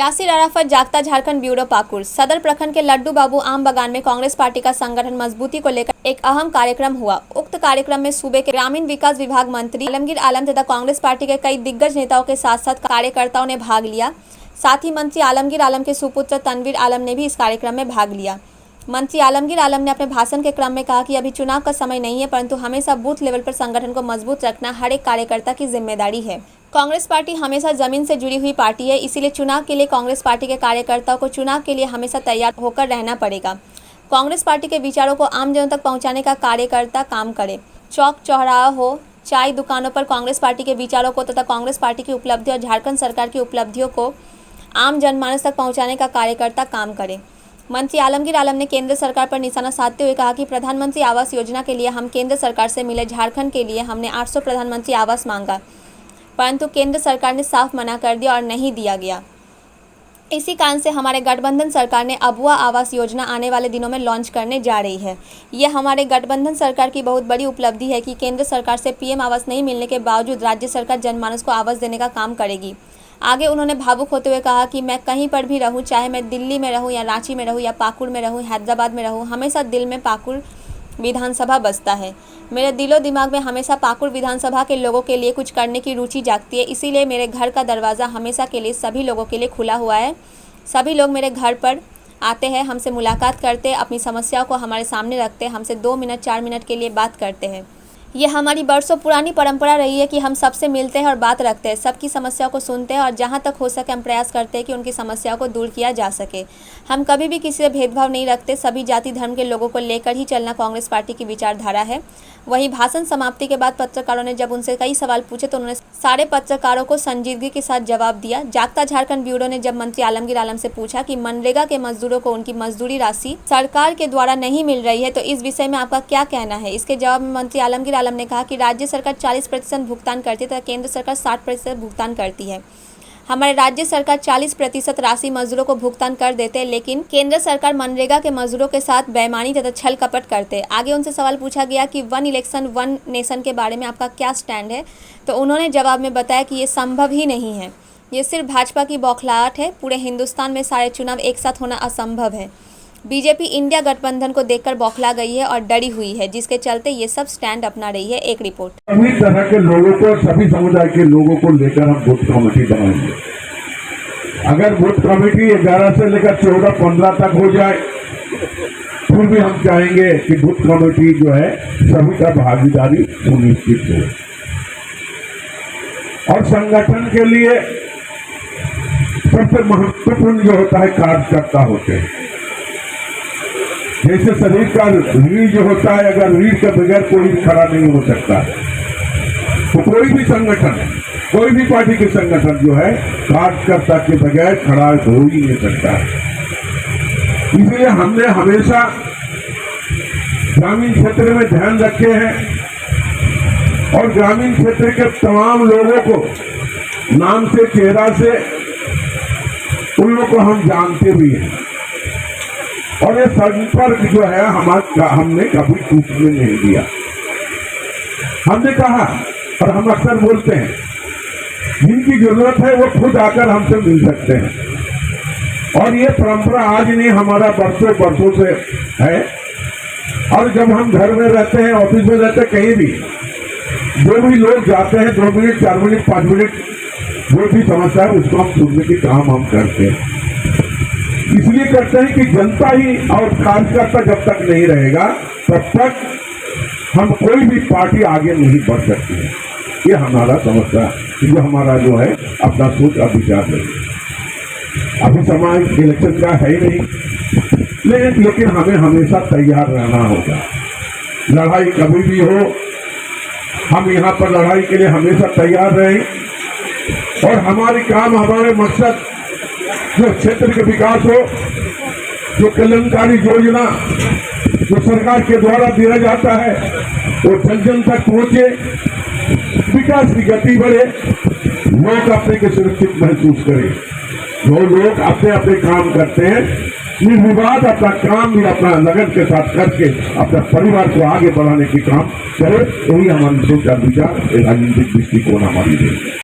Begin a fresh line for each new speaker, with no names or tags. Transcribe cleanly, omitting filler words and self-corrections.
यासिर अराफत जागता झारखंड ब्यूरो पाकुड़। सदर प्रखंड के लड्डू बाबू आम बागान में कांग्रेस पार्टी का संगठन मजबूती को लेकर एक अहम कार्यक्रम हुआ। उक्त कार्यक्रम में सूबे के ग्रामीण विकास विभाग मंत्री आलमगीर आलम तथा कांग्रेस पार्टी के कई दिग्गज नेताओं के साथ साथ कार्यकर्ताओं ने भाग लिया। साथ ही मंत्री आलमगीर आलम के सुपुत्र तनवीर आलम ने भी इस कार्यक्रम में भाग लिया। मंत्री आलमगीर आलम ने अपने भाषण के क्रम में कहा कि अभी चुनाव का समय नहीं है, परंतु हमेशा बूथ लेवल पर संगठन को मजबूत रखना हर एक कार्यकर्ता की जिम्मेदारी है। कांग्रेस पार्टी हमेशा जमीन से जुड़ी हुई पार्टी है, इसीलिए चुनाव के लिए कांग्रेस पार्टी के कार्यकर्ताओं को चुनाव के लिए हमेशा तैयार होकर रहना पड़ेगा। कांग्रेस पार्टी के विचारों को आमजनों तक पहुंचाने का कार्यकर्ता काम करे। चौक चौराहा हो, चाय दुकानों पर कांग्रेस पार्टी के विचारों को तथा कांग्रेस पार्टी की उपलब्धियों और झारखंड सरकार की उपलब्धियों को आम जनमानस तक पहुँचाने का कार्यकर्ता काम करे। मंत्री आलमगीर आलम ने केंद्र सरकार पर निशाना साधते हुए कहा कि प्रधानमंत्री आवास योजना के लिए हम केंद्र सरकार से मिले। झारखंड के लिए हमने 800 प्रधानमंत्री आवास मांगा, परंतु केंद्र सरकार ने साफ मना कर दिया और नहीं दिया गया। इसी कारण से हमारे गठबंधन सरकार ने अबुआ आवास योजना आने वाले दिनों में लॉन्च करने जा रही है। यह हमारे गठबंधन सरकार की बहुत बड़ी उपलब्धि है कि केंद्र सरकार से पीएम आवास नहीं मिलने के बावजूद राज्य सरकार जनमानस को आवास देने का काम करेगी। आगे उन्होंने भावुक होते हुए कहा कि मैं कहीं पर भी रहूं, चाहे मैं दिल्ली में रहूं या रांची में रहूं या पाकुड़ में रहूं, हैदराबाद में रहूं, हमेशा दिल में पाकुड़ विधानसभा बसता है। मेरे दिलो दिमाग में हमेशा पाकुड़ विधानसभा के लोगों के लिए कुछ करने की रुचि जागती है। इसीलिए मेरे घर का दरवाज़ा हमेशा के लिए सभी लोगों के लिए खुला हुआ है। सभी लोग मेरे घर पर आते हैं, हमसे मुलाकात करते हैं, अपनी समस्याओं को हमारे सामने रखते हैं, हमसे 2 मिनट 4 मिनट के लिए बात करते हैं। यह हमारी बरसों पुरानी परंपरा रही है कि हम सबसे मिलते हैं और बात रखते हैं, सबकी समस्याओं को सुनते हैं और जहां तक हो सके हम प्रयास करते हैं कि उनकी समस्याओं को दूर किया जा सके। हम कभी भी किसी से भेदभाव नहीं रखते। सभी जाति धर्म के लोगों को लेकर ही चलना कांग्रेस पार्टी की विचारधारा है। वहीं भाषण समाप्ति के बाद पत्रकारों ने जब उनसे कई सवाल पूछे तो उन्होंने सारे पत्रकारों को संजीदगी के साथ जवाब दिया। जागता झारखंड ब्यूरो ने जब मंत्री आलमगीर आलम से पूछा कि मनरेगा के मजदूरों को उनकी मजदूरी राशि सरकार के द्वारा नहीं मिल रही है, तो इस विषय में आपका क्या कहना है? इसके जवाब में मंत्री आलमगीर आलम ने कहा कि राज्य सरकार 40% भुगतान करती है तथा केंद्र सरकार 60% भुगतान करती है। हमारे राज्य सरकार 40% राशि मजदूरों को भुगतान कर देते हैं, लेकिन केंद्र सरकार मनरेगा के मजदूरों के साथ बेईमानी तथा छल कपट करते हैं। आगे उनसे सवाल पूछा गया कि 1 इलेक्शन 1 नेशन के बारे में आपका क्या स्टैंड है, तो उन्होंने जवाब में बताया कि ये संभव ही नहीं है। ये सिर्फ भाजपा की बौखलाहट है। पूरे हिंदुस्तान में सारे चुनाव एक साथ होना असंभव है। बीजेपी इंडिया गठबंधन को देखकर बौखला गई है और डरी हुई है, जिसके चलते ये सब स्टैंड अपना रही है। एक रिपोर्ट।
सभी तरह के लोगों को, सभी समुदाय के लोगों को लेकर हम बूथ कमेटी बनाएंगे। अगर बूथ कमेटी 11 से लेकर 14-15 तक हो जाए, फिर भी हम चाहेंगे कि बूथ कमेटी जो है सभी का भागीदारी सुनिश्चित हो। और संगठन के लिए सबसे महत्वपूर्ण जो होता है कार्यकर्ता होते हैं। जैसे शरीर का रीढ़ जो होता है, अगर रीढ़ के बगैर कोई खड़ा नहीं हो सकता, तो कोई भी संगठन, कोई भी पार्टी के संगठन जो है कार्यकर्ता के बगैर खड़ा हो ही नहीं सकता। इसलिए हमने हमेशा ग्रामीण क्षेत्र में ध्यान रखे हैं और ग्रामीण क्षेत्र के तमाम लोगों को नाम से, चेहरा से, उन लोगों को हम जानते भी हैं। और ये संपर्क जो है हमने कभी टूटने नहीं दिया। हमने कहा और हम अक्सर बोलते हैं, जिनकी जरूरत है वो खुद आकर हमसे मिल सकते हैं। और ये परंपरा आज नहीं, हमारा बरसों से है। और जब हम घर में रहते हैं, ऑफिस में रहते हैं, कहीं भी जो भी लोग जाते हैं 2 मिनट 4 मिनट 5 मिनट जो भी समस्या है उसको हम सुनने के काम हम करते हैं। इसलिए करते हैं कि जनता ही और कार्यकर्ता जब तक नहीं रहेगा तब तक हम कोई भी पार्टी आगे नहीं बढ़ सकती है। ये हमारा समस्या जो हमारा जो है अपना सोच और विचार नहीं। अभी समाज इलेक्शन का है ही नहीं, लेकिन हमें हमेशा तैयार रहना होगा। लड़ाई कभी भी हो, हम यहाँ पर लड़ाई के लिए हमेशा तैयार रहें। और हमारे काम, हमारे मकसद जो क्षेत्र का विकास हो, जो कल्याणकारी योजना जो सरकार के द्वारा दिया जाता है वो जन जन तक पहुंचे, विकास की गति बढ़े, लोग अपने को सुरक्षित महसूस करें। जो लोग अपने अपने काम करते हैं निर्विवाद अपना काम भी अपना लगन के साथ करके अपने परिवार को आगे बढ़ाने के काम करे, यही हमारी सोच और विचार, राजनीतिक दृष्टिकोण हमारी है।